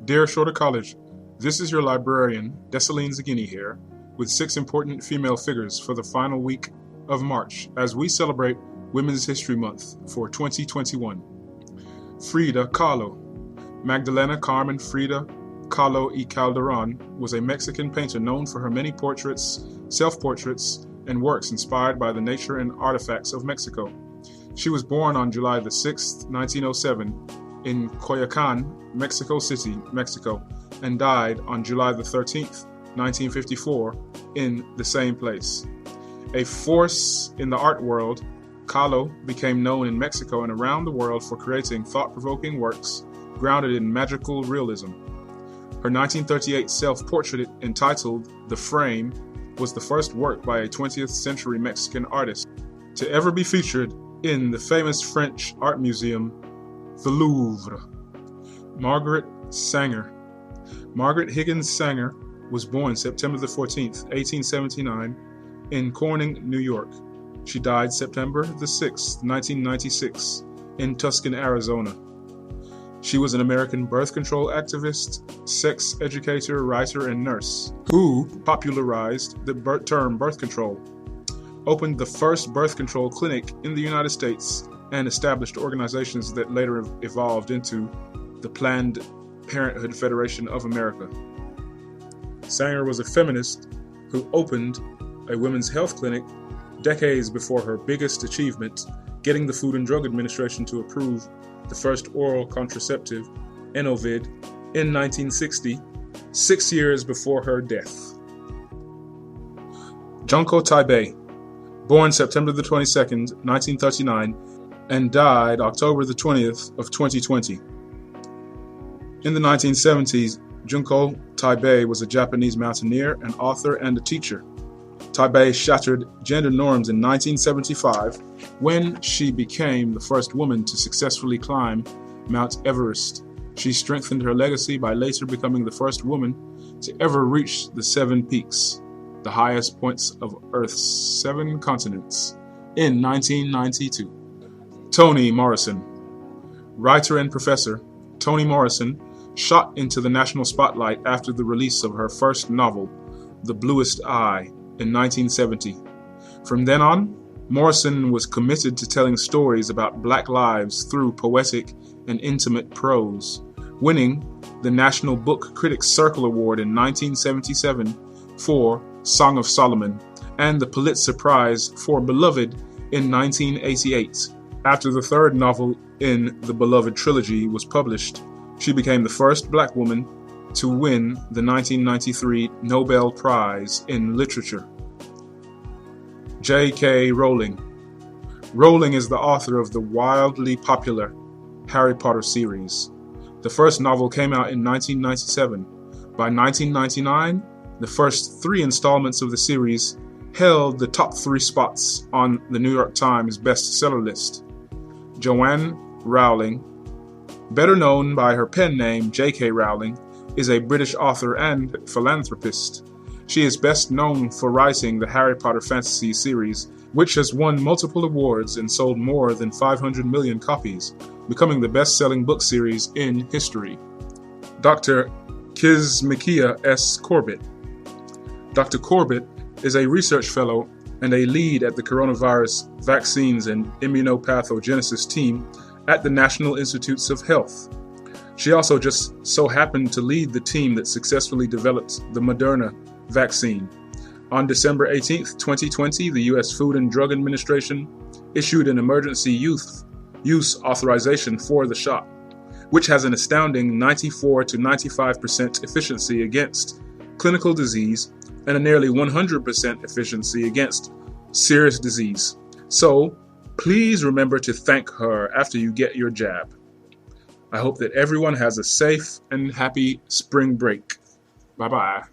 Dear Shorter College, this is your librarian, Dessalines Agginie here, with 6 important female figures for the final week of March as we celebrate Women's History Month for 2021. Frida Kahlo. Magdalena Carmen Frida Kahlo y Calderon was a Mexican painter known for her many portraits, self-portraits, and works inspired by the nature and artifacts of Mexico. She was born on July the 6th, 1907, in Coyoacan, Mexico City, Mexico, and died on July the 13th, 1954, in the same place. A force in the art world, Kahlo became known in Mexico and around the world for creating thought-provoking works grounded in magical realism. Her 1938 self-portrait entitled The Frame was the first work by a 20th century Mexican artist to ever be featured in the famous French art museum, the Louvre. Margaret Sanger. Margaret Higgins Sanger was born September the 14th, 1879, in Corning, New York. She died September the 6th, 1996, in Tucson, Arizona. She was an American birth control activist, sex educator, writer, and nurse who popularized the term birth control, opened the first birth control clinic in the United States, and established organizations that later evolved into the Planned Parenthood Federation of America. Sanger was a feminist who opened a women's health clinic decades before her biggest achievement, getting the Food and Drug Administration to approve the first oral contraceptive, Enovid, in 1960, 6 years before her death. Junko Tabei, born September the 22nd, 1939, and died October the 20th of 2020. In the 1970s, Junko Taipei was a Japanese mountaineer, an author, and a teacher. Taipei shattered gender norms in 1975 when she became the first woman to successfully climb Mount Everest. She strengthened her legacy by later becoming the first woman to ever reach the 7 peaks, the highest points of Earth's 7 continents, in 1992. Toni Morrison. Writer and professor, Toni Morrison shot into the national spotlight after the release of her first novel, The Bluest Eye, in 1970. From then on, Morrison was committed to telling stories about Black lives through poetic and intimate prose, winning the National Book Critics Circle Award in 1977 for Song of Solomon and the Pulitzer Prize for Beloved in 1988. After the third novel in the Beloved trilogy was published, she became the first Black woman to win the 1993 Nobel Prize in Literature. J.K. Rowling. Rowling is the author of the wildly popular Harry Potter series. The first novel came out in 1997. By 1999, the first 3 installments of the series held the top 3 spots on the New York Times bestseller list. Joanne Rowling, better known by her pen name J.K. Rowling, is a British author and philanthropist. She is best known for writing the Harry Potter fantasy series, which has won multiple awards and sold more than 500 million copies, becoming the best-selling book series in history. Dr. Kizzmekia Corbett. Dr. Corbett is a research fellow and a lead at the coronavirus vaccines and immunopathogenesis team at the National Institutes of Health. She also just so happened to lead the team that successfully developed the Moderna vaccine. On December 18th, 2020, the U.S. Food and Drug Administration issued an emergency use authorization for the shot, which has an astounding 94 to 95% efficiency against clinical disease and a nearly 100% efficiency against serious disease. So, please remember to thank her after you get your jab. I hope that everyone has a safe and happy spring break. Bye-bye.